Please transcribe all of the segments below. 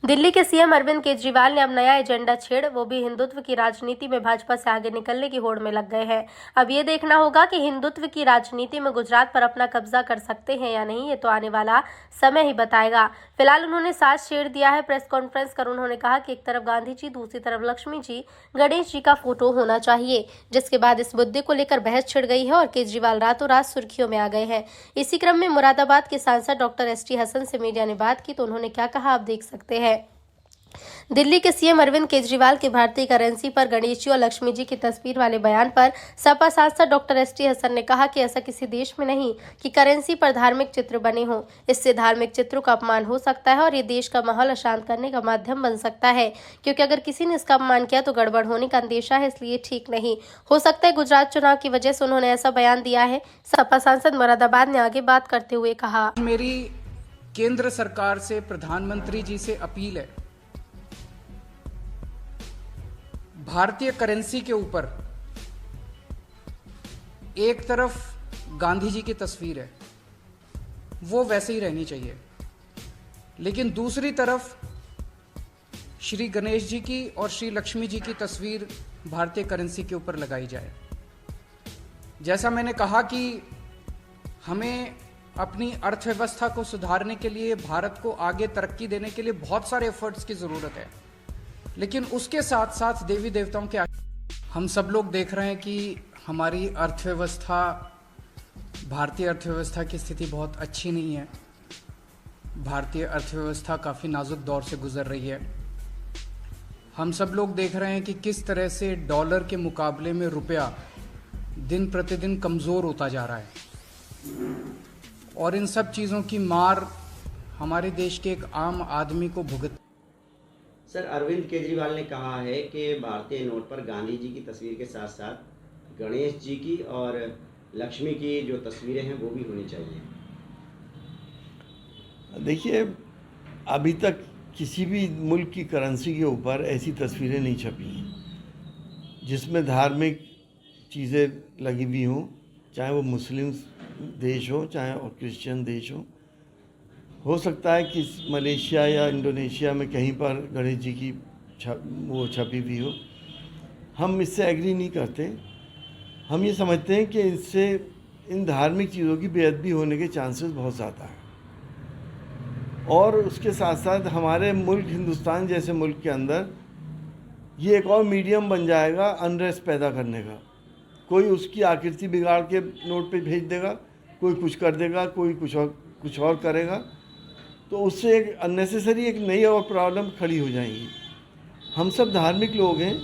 दिल्ली के सीएम अरविंद केजरीवाल ने अब नया एजेंडा छेड़, वो भी हिंदुत्व की राजनीति में भाजपा से आगे निकलने की होड़ में लग गए हैं। अब ये देखना होगा कि हिंदुत्व की राजनीति में गुजरात पर अपना कब्जा कर सकते हैं या नहीं, ये तो आने वाला समय ही बताएगा। फिलहाल उन्होंने साज छेड़ दिया है। प्रेस कॉन्फ्रेंस कर उन्होंने कहा कि एक तरफ गांधी जी, दूसरी तरफ लक्ष्मी जी, गणेश जी का फोटो होना चाहिए, जिसके बाद इस मुद्दे को लेकर बहस छिड़ गई है और केजरीवाल रातों रात सुर्खियों में आ गए हैं। इसी क्रम में मुरादाबाद के सांसद डॉक्टर एसटी हसन से मीडिया ने बात की तो उन्होंने क्या कहा, आप देख सकते हैं। दिल्ली के सीएम अरविंद केजरीवाल के भारतीय करेंसी पर गणेश जी और लक्ष्मी जी की तस्वीर वाले बयान पर सपा सांसद डॉक्टर एसटी हसन ने कहा कि ऐसा किसी देश में नहीं कि करेंसी पर धार्मिक चित्र बने हों। इससे धार्मिक चित्रों का अपमान हो सकता है और ये देश का माहौल अशांत करने का माध्यम बन सकता है, क्योंकि अगर किसी ने इसका अपमान किया तो गड़बड़ होने का अंदेशा है, इसलिए ठीक नहीं हो सकता है। गुजरात चुनाव की वजह से उन्होंने ऐसा बयान दिया है। सपा सांसद मुरादाबाद ने आगे बात करते हुए कहा, मेरी केंद्र सरकार से, प्रधानमंत्री जी से अपील है, भारतीय करेंसी के ऊपर एक तरफ गांधी जी की तस्वीर है, वो वैसे ही रहनी चाहिए, लेकिन दूसरी तरफ श्री गणेश जी की और श्री लक्ष्मी जी की तस्वीर भारतीय करेंसी के ऊपर लगाई जाए। जैसा मैंने कहा कि हमें अपनी अर्थव्यवस्था को सुधारने के लिए, भारत को आगे तरक्की देने के लिए बहुत सारे एफर्ट्स की ज़रूरत है, लेकिन उसके साथ साथ देवी देवताओं के हम सब लोग देख रहे हैं कि हमारी अर्थव्यवस्था, भारतीय अर्थव्यवस्था की स्थिति बहुत अच्छी नहीं है। भारतीय अर्थव्यवस्था काफ़ी नाजुक दौर से गुजर रही है। हम सब लोग देख रहे हैं कि किस तरह से डॉलर के मुकाबले में रुपया दिन प्रतिदिन कमज़ोर होता जा रहा है, और इन सब चीज़ों की मार हमारे देश के एक आम आदमी को भुगत। सर, अरविंद केजरीवाल ने कहा है कि भारतीय नोट पर गांधी जी की तस्वीर के साथ साथ गणेश जी की और लक्ष्मी की जो तस्वीरें हैं वो भी होनी चाहिए। देखिए, अभी तक किसी भी मुल्क की करेंसी के ऊपर ऐसी तस्वीरें नहीं छपी हैं जिसमें धार्मिक चीज़ें लगी हुई हों, चाहे वो मुस्लिम देश हो चाहे और क्रिश्चियन देश हो सकता है कि मलेशिया या इंडोनेशिया में कहीं पर गणेश जी की वो छपी हुई हो। हम इससे एग्री नहीं करते। हम ये समझते हैं कि इससे इन धार्मिक चीज़ों की बेअदबी होने के चांसेस बहुत ज़्यादा हैं, और उसके साथ साथ हमारे मुल्क, हिंदुस्तान जैसे मुल्क के अंदर ये एक और मीडियम बन जाएगा अनरेस्ट पैदा करने का। कोई उसकी आकृति बिगाड़ के नोट पे भेज देगा, कोई कुछ कर देगा, कोई कुछ और करेगा, तो उससे एक अननेसेसरी एक नई और प्रॉब्लम खड़ी हो जाएंगी। हम सब धार्मिक लोग हैं,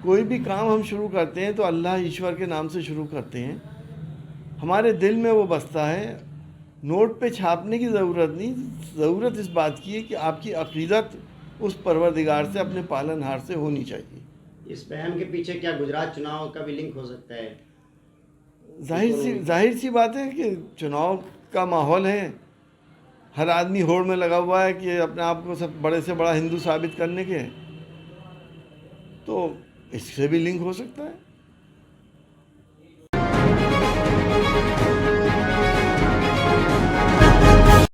कोई भी काम हम शुरू करते हैं तो अल्लाह ईश्वर के नाम से शुरू करते हैं, हमारे दिल में वो बसता है। नोट पे छापने की ज़रूरत नहीं, ज़रूरत इस बात की है कि आपकी अक़ीदत उस परवरदिगार से, अपने पालनहार से होनी चाहिए। इस बयान के पीछे क्या गुजरात चुनाव का भी लिंक हो सकता है? जाहिर सी बात है कि चुनाव का माहौल है, हर आदमी होड़ में लगा हुआ है कि अपने आप को सब बड़े से बड़ा हिंदू साबित करने के, तो इससे भी लिंक हो सकता है।